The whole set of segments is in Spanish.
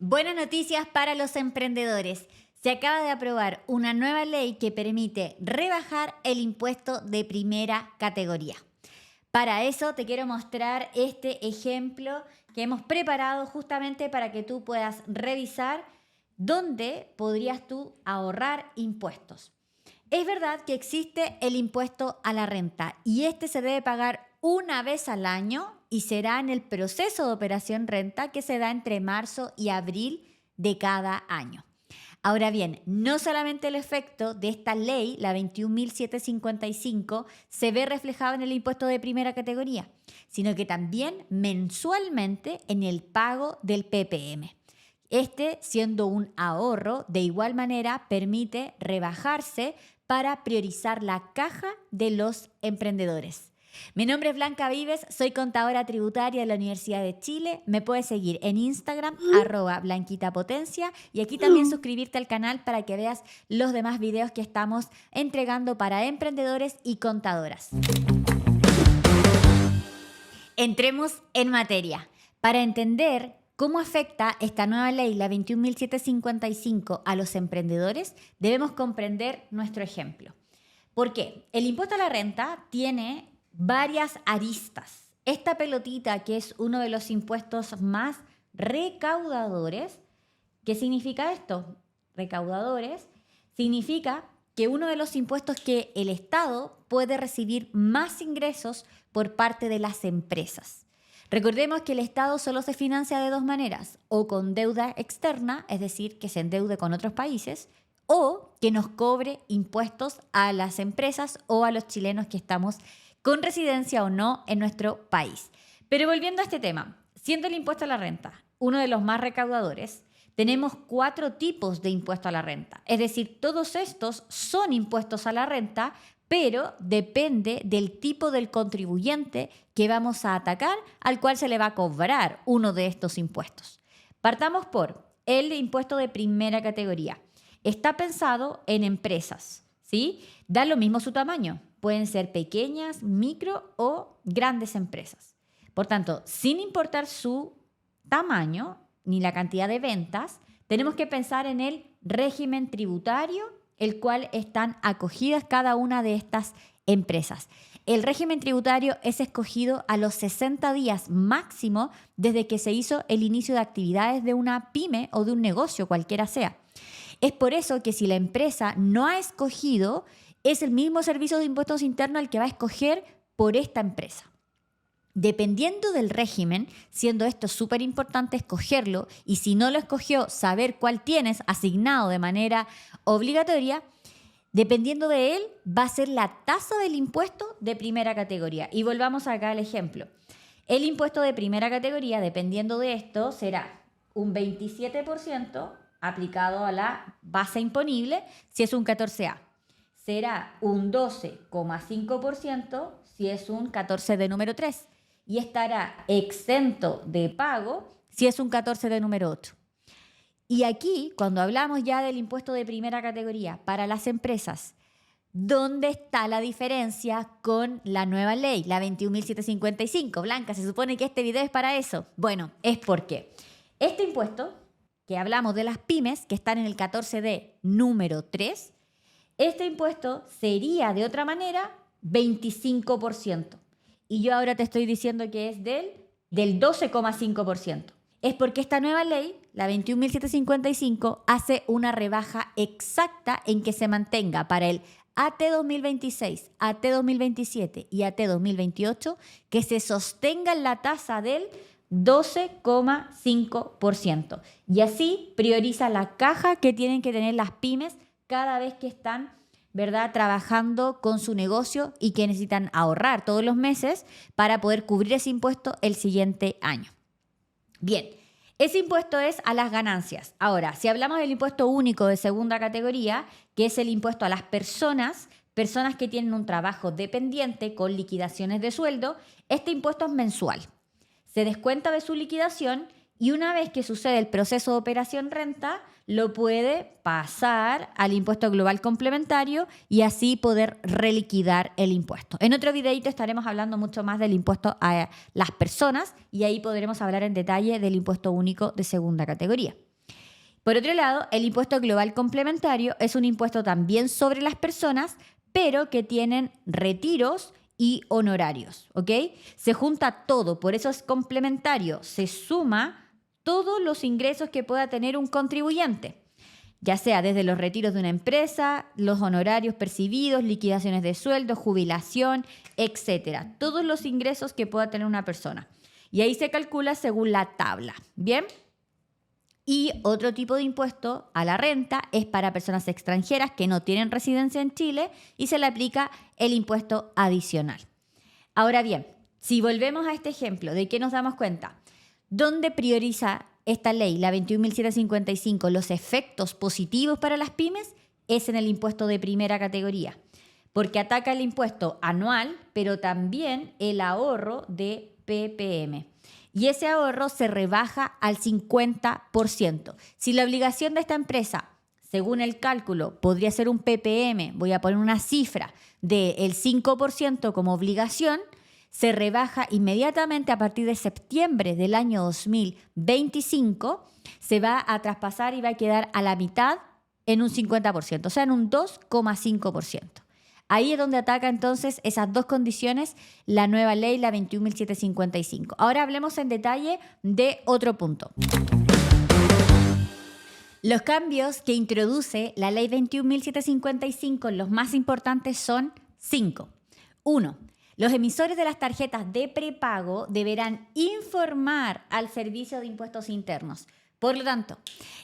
Buenas noticias para los emprendedores. Se acaba de aprobar una nueva ley que permite rebajar el impuesto de primera categoría. Para eso te quiero mostrar este ejemplo que hemos preparado justamente para que tú puedas revisar dónde podrías tú ahorrar impuestos. Es verdad que existe el impuesto a la renta y este se debe pagar una vez al año y será en el proceso de operación renta que se da entre marzo y abril de cada año. Ahora bien, no solamente el efecto de esta ley, la 21.755, se ve reflejado en el impuesto de primera categoría, sino que también mensualmente en el pago del PPM. Este, siendo un ahorro, de igual manera permite rebajarse para priorizar la caja de los emprendedores. Mi nombre es Blanca Vives, soy contadora tributaria de la Universidad de Chile. Me puedes seguir en Instagram, @blanquitapotencia, y aquí también suscribirte al canal para que veas los demás videos que estamos entregando para emprendedores y contadoras. Entremos en materia. Para entender cómo afecta esta nueva ley, la 21.755, a los emprendedores, debemos comprender nuestro ejemplo. ¿Por qué? El impuesto a la renta tiene varias aristas. Esta pelotita, que es uno de los impuestos más recaudadores, ¿qué significa esto? Recaudadores significa que uno de los impuestos que el Estado puede recibir más ingresos por parte de las empresas. Recordemos que el Estado solo se financia de dos maneras, o con deuda externa, es decir, que se endeude con otros países, o que nos cobre impuestos a las empresas o a los chilenos que estamos con residencia o no en nuestro país. Pero volviendo a este tema, siendo el impuesto a la renta uno de los más recaudadores, tenemos 4 tipos de impuesto a la renta. Es decir, todos estos son impuestos a la renta, pero depende del tipo del contribuyente que vamos a atacar, al cual se le va a cobrar uno de estos impuestos. Partamos por el impuesto de primera categoría. Está pensado en empresas, ¿sí? Da lo mismo su tamaño. Pueden ser pequeñas, micro o grandes empresas. Por tanto, sin importar su tamaño ni la cantidad de ventas, tenemos que pensar en el régimen tributario, el cual están acogidas cada una de estas empresas. El régimen tributario es escogido a los 60 días máximo desde que se hizo el inicio de actividades de una pyme o de un negocio, cualquiera sea. Es por eso que si la empresa no ha escogido, es el mismo servicio de impuestos internos el que va a escoger por esta empresa. Dependiendo del régimen, siendo esto súper importante escogerlo, y si no lo escogió, saber cuál tienes asignado de manera obligatoria, dependiendo de él, va a ser la tasa del impuesto de primera categoría. Y volvamos acá al ejemplo. El impuesto de primera categoría, dependiendo de esto, será un 27% aplicado a la base imponible si es un 14A. Será un 12,5% si es un 14 de número 3 y estará exento de pago si es un 14 de número 8. Y aquí, cuando hablamos ya del impuesto de primera categoría para las empresas, ¿dónde está la diferencia con la nueva ley, la 21.755? Blanca, se supone que este video es para eso. Bueno, es porque este impuesto, que hablamos de las pymes, que están en el 14D número 3, este impuesto sería de otra manera 25%. Y yo ahora te estoy diciendo que es del 12,5%. Es porque esta nueva ley, la 21.755, hace una rebaja exacta en que se mantenga para el AT 2026, AT 2027 y AT 2028, que se sostenga en la tasa del 12,5%. Y así prioriza la caja que tienen que tener las pymes cada vez que están, ¿verdad?, trabajando con su negocio y que necesitan ahorrar todos los meses para poder cubrir ese impuesto el siguiente año. Bien, ese impuesto es a las ganancias. Ahora, si hablamos del impuesto único de segunda categoría, que es el impuesto a las personas que tienen un trabajo dependiente con liquidaciones de sueldo, este impuesto es mensual. Se descuenta de su liquidación y una vez que sucede el proceso de operación renta, lo puede pasar al impuesto global complementario y así poder reliquidar el impuesto. En otro videito estaremos hablando mucho más del impuesto a las personas y ahí podremos hablar en detalle del impuesto único de segunda categoría. Por otro lado, el impuesto global complementario es un impuesto también sobre las personas, pero que tienen retiros y honorarios, ¿ok? Se junta todo, por eso es complementario, se suma todos los ingresos que pueda tener un contribuyente, ya sea desde los retiros de una empresa, los honorarios percibidos, liquidaciones de sueldo, jubilación, etcétera. Todos los ingresos que pueda tener una persona. Y ahí se calcula según la tabla, ¿bien? Y otro tipo de impuesto a la renta es para personas extranjeras que no tienen residencia en Chile y se le aplica el impuesto adicional. Ahora bien, si volvemos a este ejemplo, ¿de qué nos damos cuenta? ¿Dónde prioriza esta ley, la 21.755, los efectos positivos para las pymes? Es en el impuesto de primera categoría, porque ataca el impuesto anual, pero también el ahorro de PPM. Y ese ahorro se rebaja al 50%. Si la obligación de esta empresa, según el cálculo, podría ser un PPM, voy a poner una cifra del 5% como obligación, se rebaja inmediatamente a partir de septiembre del año 2025, se va a traspasar y va a quedar a la mitad en un 50%, o sea, en un 2,5%. Ahí es donde ataca entonces esas dos condiciones la nueva ley, la 21.755. Ahora hablemos en detalle de otro punto. Los cambios que introduce la ley 21.755, los más importantes son 5. 1. Los emisores de las tarjetas de prepago deberán informar al Servicio de Impuestos Internos. Por lo tanto,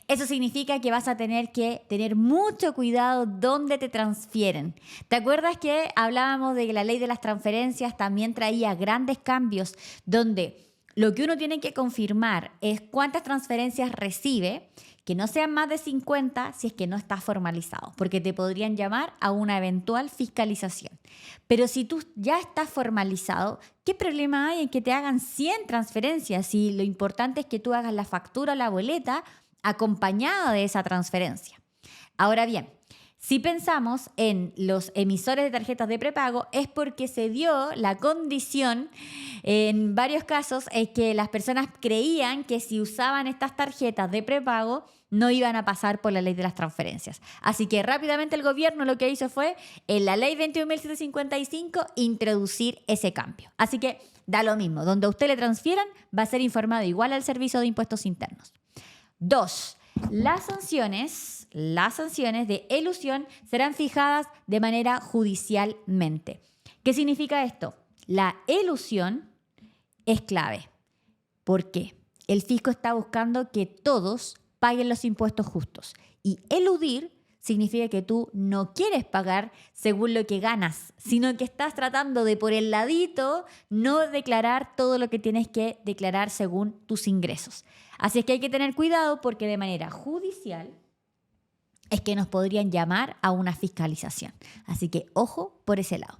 eso significa que vas a tener que tener mucho cuidado dónde te transfieren. ¿Te acuerdas que hablábamos de que la ley de las transferencias también traía grandes cambios donde lo que uno tiene que confirmar es cuántas transferencias recibe, que no sean más de 50 si es que no está formalizado, porque te podrían llamar a una eventual fiscalización. Pero si tú ya estás formalizado, ¿qué problema hay en que te hagan 100 transferencias si lo importante es que tú hagas la factura o la boleta acompañada de esa transferencia? Ahora bien, si pensamos en los emisores de tarjetas de prepago, es porque se dio la condición, en varios casos, es que las personas creían que si usaban estas tarjetas de prepago no iban a pasar por la ley de las transferencias. Así que rápidamente el gobierno lo que hizo fue, en la ley 21.755, introducir ese cambio. Así que da lo mismo, donde a usted le transfieran va a ser informado igual al Servicio de Impuestos Internos. 2. Las sanciones de elusión serán fijadas de manera judicialmente. ¿Qué significa esto? La elusión es clave. ¿Por qué? El fisco está buscando que todos paguen los impuestos justos. Y eludir significa que tú no quieres pagar según lo que ganas, sino que estás tratando de por el ladito no declarar todo lo que tienes que declarar según tus ingresos. Así es que hay que tener cuidado porque de manera judicial es que nos podrían llamar a una fiscalización. Así que ojo por ese lado.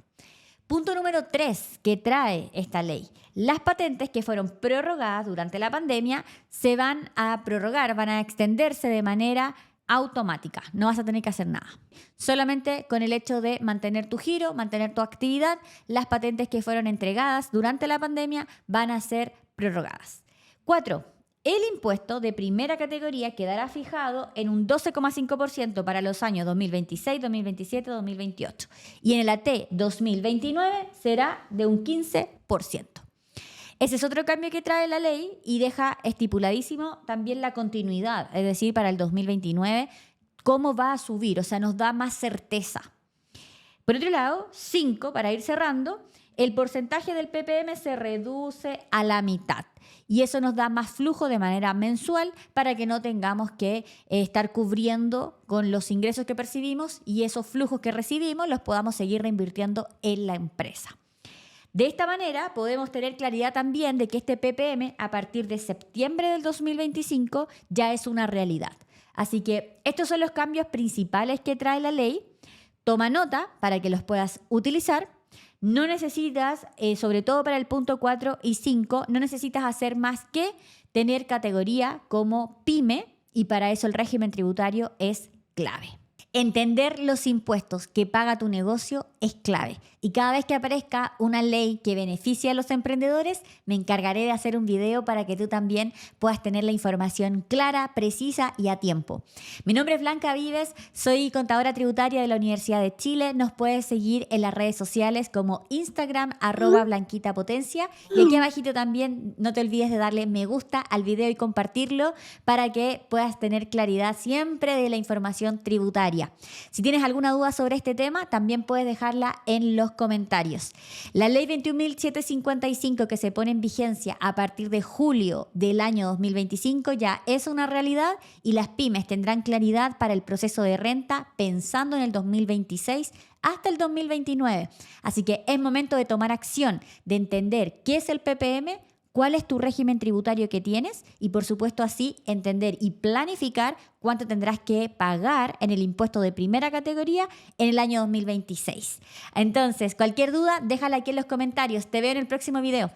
Punto número 3 que trae esta ley. Las patentes que fueron prorrogadas durante la pandemia se van a prorrogar, van a extenderse de manera automática. No vas a tener que hacer nada. Solamente con el hecho de mantener tu giro, mantener tu actividad, las patentes que fueron entregadas durante la pandemia van a ser prorrogadas. 4. El impuesto de primera categoría quedará fijado en un 12,5% para los años 2026, 2027, 2028. Y en el AT 2029 será de un 15%. Ese es otro cambio que trae la ley y deja estipuladísimo también la continuidad, es decir, para el 2029, cómo va a subir, o sea, nos da más certeza. Por otro lado, 5, para ir cerrando, el porcentaje del PPM se reduce a la mitad y eso nos da más flujo de manera mensual para que no tengamos que estar cubriendo con los ingresos que percibimos y esos flujos que recibimos los podamos seguir reinvirtiendo en la empresa. De esta manera podemos tener claridad también de que este PPM a partir de septiembre del 2025 ya es una realidad. Así que estos son los cambios principales que trae la ley. Toma nota para que los puedas utilizar. No necesitas, sobre todo para el punto 4 y 5, no necesitas hacer más que tener categoría como PYME y para eso el régimen tributario es clave. Entender los impuestos que paga tu negocio es clave. Y cada vez que aparezca una ley que beneficie a los emprendedores, me encargaré de hacer un video para que tú también puedas tener la información clara, precisa y a tiempo. Mi nombre es Blanca Vives, soy contadora tributaria de la Universidad de Chile. Nos puedes seguir en las redes sociales como Instagram, @blanquitapotencia. Y aquí abajito también no te olvides de darle me gusta al video y compartirlo para que puedas tener claridad siempre de la información tributaria. Si tienes alguna duda sobre este tema, también puedes dejarla en los comentarios. La ley 21.755 que se pone en vigencia a partir de julio del año 2025 ya es una realidad y las pymes tendrán claridad para el proceso de renta pensando en el 2026 hasta el 2029. Así que es momento de tomar acción, de entender qué es el PPM, cuál es tu régimen tributario que tienes y por supuesto así entender y planificar cuánto tendrás que pagar en el impuesto de primera categoría en el año 2026. Entonces, cualquier duda, déjala aquí en los comentarios. Te veo en el próximo video.